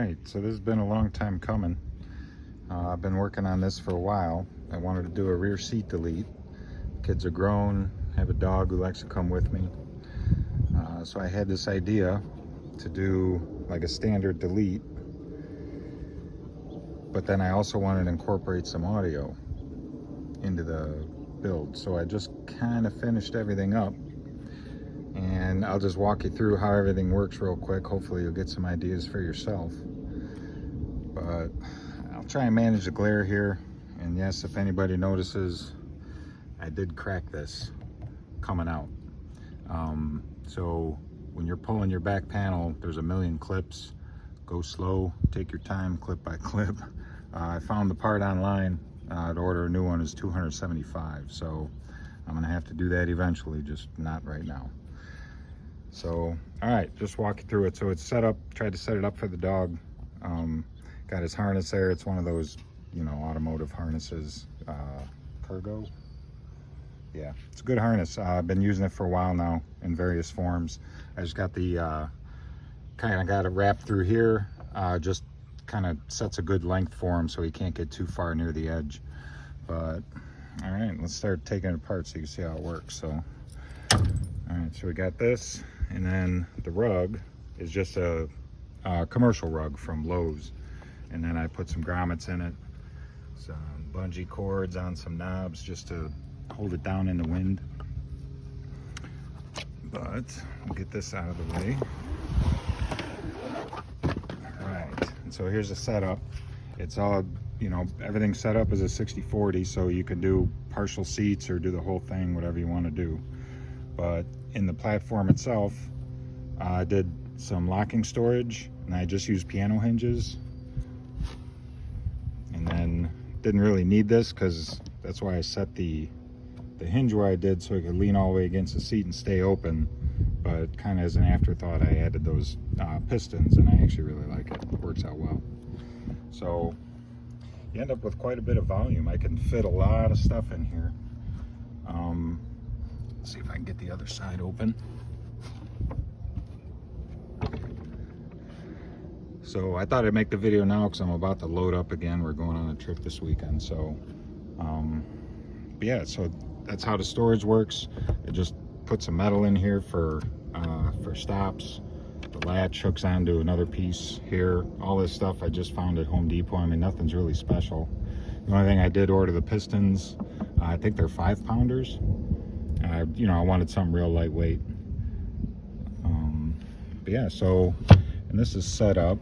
Alright, so this has been a long time coming. I've been working on this for a while. I wanted to do a rear seat delete. Kids are grown, have a dog who likes to come with me. So I had this idea to do like a standard delete, but then I also wanted to incorporate some audio into the build. So I just kind of finished everything up, and I'll just walk you through how everything works real quick. Hopefully you'll get some ideas for yourself. But I'll try and manage the glare here. And yes, if anybody notices, I did crack this coming out. So when you're pulling your back panel, there's a million clips. Go slow, take your time, clip by clip. I found the part online. To order a new one is $275. So I'm gonna have to do that eventually, just not right now. So, all right, just walk you through it. So it's set up, tried to set it up for the dog. Got his harness there. It's one of those, you know, automotive harnesses, Cargo. Yeah, it's a good harness. I've been using it for a while now in various forms. I just got the, kind of got it wrapped through here. Just kind of sets a good length for him so he can't get too far near the edge. But, all right, let's start taking it apart so you can see how it works. So, all right, so we got this. And then the rug is just a commercial rug from Lowe's. And then I put some grommets in it, some bungee cords on some knobs just to hold it down in the wind. But we'll get this out of the way. All right, and so here's the setup. It's all, you know, everything's set up as a 60/40, so you can do partial seats or do the whole thing, whatever you want to do. But in the platform itself, I did some locking storage, and I just used piano hinges. And then didn't really need this because that's why I set the hinge where I did, so it could lean all the way against the seat and stay open. But kind of as an afterthought, I added those pistons, and I actually really like it. It works out well. So you end up with quite a bit of volume. I can fit a lot of stuff in here. Let's see if I can get the other side open. So I thought I'd make the video now because I'm about to load up again. We're going on a trip this weekend. So, but yeah, so that's how the storage works. It just puts some metal in here for stops. The latch hooks onto another piece here. All this stuff I just found at Home Depot. I mean, nothing's really special. The only thing I did order the pistons. I think they're 5-pounders. You know, I wanted something real lightweight. But yeah, so, and this is set up.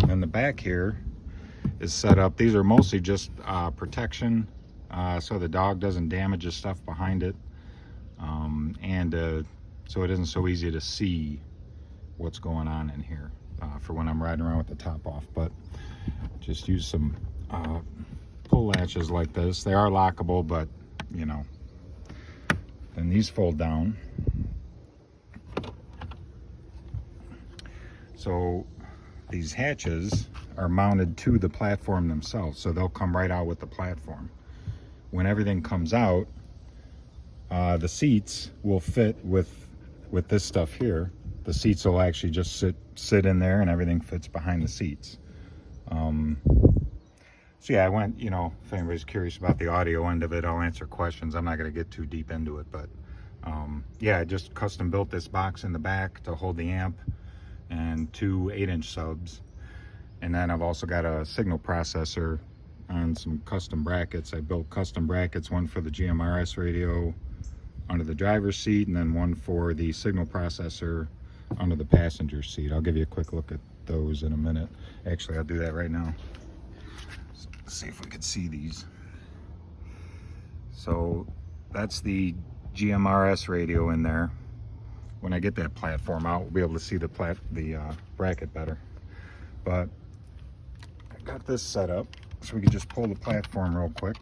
And the back here is set up. These are mostly just protection, so the dog doesn't damage the stuff behind it. So it isn't so easy to see what's going on in here for when I'm riding around with the top off. But just use some pull latches like this. They are lockable, but you know. Then these fold down. So these hatches are mounted to the platform themselves, so they'll come right out with the platform. When everything comes out, the seats will fit with this stuff here. The seats will actually just sit in there, and everything fits behind the seats. So yeah, I went, you know, if anybody's curious about the audio end of it, I'll answer questions. I'm not going to get too deep into it, but yeah, I just custom built this box in the back to hold the amp and 2 8-inch subs. And then I've also got a signal processor on some custom brackets. I built custom brackets, one for the GMRS radio under the driver's seat, and then one for the signal processor under the passenger seat. I'll give you a quick look at those in a minute. Actually, I'll do that right now. So let's see if we can see these. So that's the GMRS radio in there. When I get that platform out, we'll be able to see the bracket better. But I got this set up so we can just pull the platform real quick.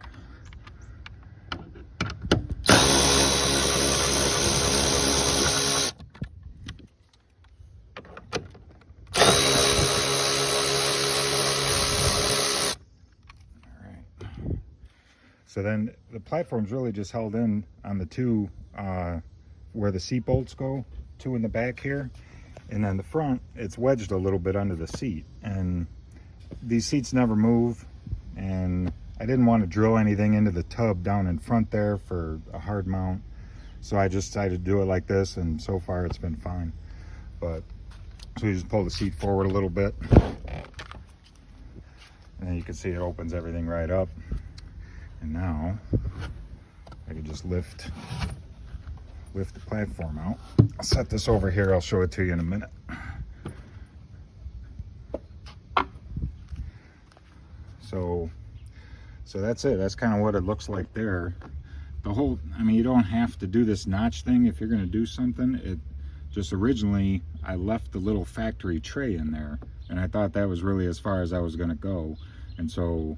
So then the platform's really just held in on the two where the seat bolts go, 2 in the back here. And then the front, it's wedged a little bit under the seat, and these seats never move, and I didn't want to drill anything into the tub down in front there for a hard mount, so I just decided to do it like this, and so far it's been fine. But so you just pull the seat forward a little bit, and then you can see it opens everything right up. And now I can just lift the platform out. I'll set this over here, I'll show it to you in a minute. So that's it. That's kind of what it looks like there. The whole, I mean, you don't have to do this notch thing if you're going to do something. It just, originally I left the little factory tray in there, and I thought that was really as far as I was going to go. And so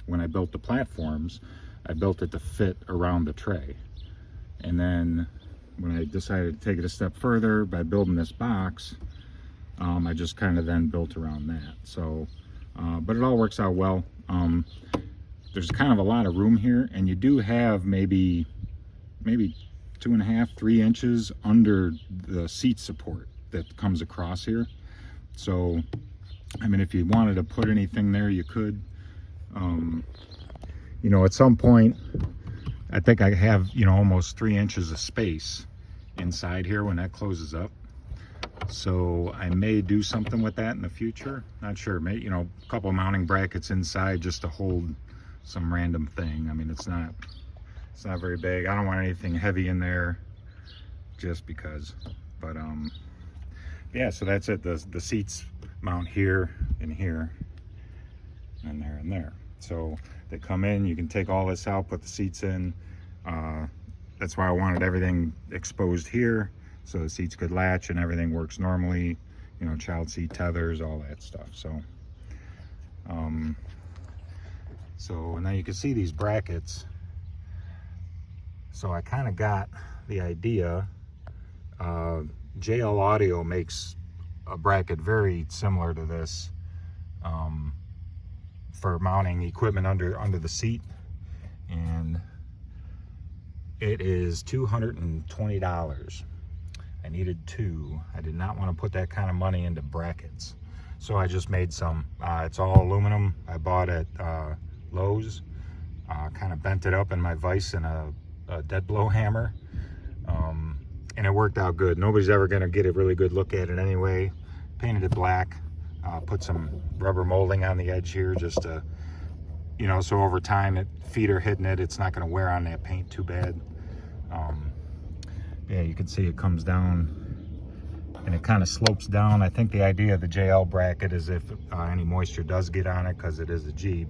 when I built the platforms, I built it to fit around the tray. And then when I decided to take it a step further by building this box, I just kind of then built around that. So but it all works out well. There's kind of a lot of room here, and you do have maybe 2.5, 3 inches under the seat support that comes across here. So I mean, if you wanted to put anything there, you could. You know, at some point I think I have, you know, almost 3 inches of space inside here when that closes up. So I may do something with that in the future. Not sure. Maybe, you know, a couple of mounting brackets inside just to hold some random thing. I mean, it's not very big. I don't want anything heavy in there just because. But yeah, so that's it. The seats mount here and here and there and there. So they come in, you can take all this out, put the seats in. That's why I wanted everything exposed here, so the seats could latch and everything works normally, you know, child seat tethers, all that stuff. So so now you can see these brackets. So I kind of got the idea. JL Audio makes a bracket very similar to this for mounting equipment under the seat, and it is $220. I needed 2. I did not want to put that kind of money into brackets, so I just made some. It's all aluminum. I bought at Lowe's. Kind of bent it up in my vise and a dead blow hammer, and it worked out good. Nobody's ever going to get a really good look at it anyway. Painted it black, put some rubber molding on the edge here just to, you know, so over time feet are hitting it, it's not going to wear on that paint too bad. Yeah, you can see it comes down and it kind of slopes down. I think the idea of the JL bracket is if any moisture does get on it, because it is a Jeep,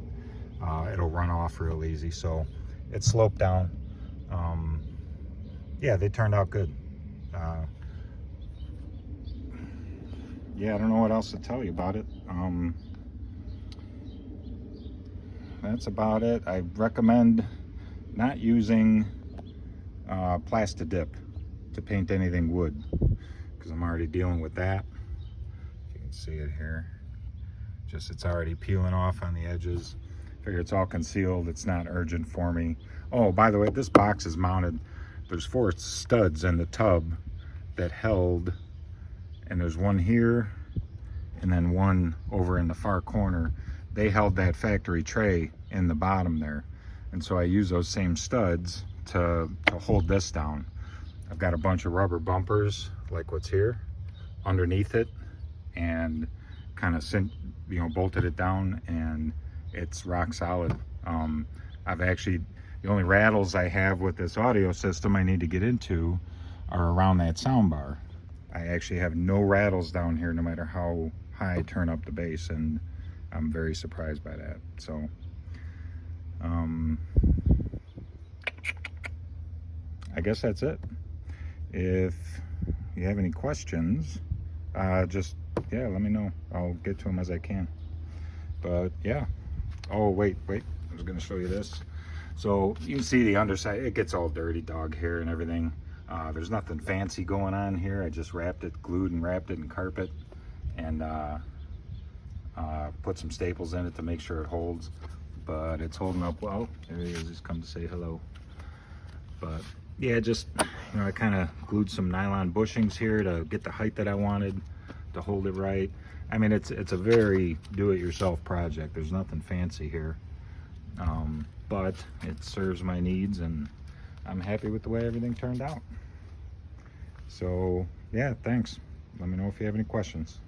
it'll run off real easy. So it sloped down. Yeah, they turned out good. Yeah, I don't know what else to tell you about it. That's about it. I recommend not using Plastidip to paint anything wood, because I'm already dealing with that. You can see it here. Just, it's already peeling off on the edges. Figure it's all concealed. It's not urgent for me. Oh, by the way, this box is mounted. There's 4 studs in the tub that held, and there's one here and then one over in the far corner. They held that factory tray in the bottom there, and so I use those same studs to hold this down. I've got a bunch of rubber bumpers like what's here underneath it, and kind of bolted it down, and it's rock solid. I've actually, the only rattles I have with this audio system I need to get into are around that sound bar. I actually have no rattles down here no matter how high I turn up the bass, and I'm very surprised by that. So I guess that's it. If you have any questions, just, yeah, let me know. I'll get to them as I can. But yeah. Oh, wait, I was gonna show you this. So you can see the underside, it gets all dirty, dog hair and everything. There's nothing fancy going on here. I just glued and wrapped it in carpet, and put some staples in it to make sure it holds. But it's holding up well. There he is, he's come to say hello. But yeah, just, you know, I kind of glued some nylon bushings here to get the height that I wanted. to hold it right. I mean, it's a very do-it-yourself project. There's nothing fancy here, but it serves my needs, and I'm happy with the way everything turned out. So yeah, thanks. Let me know if you have any questions.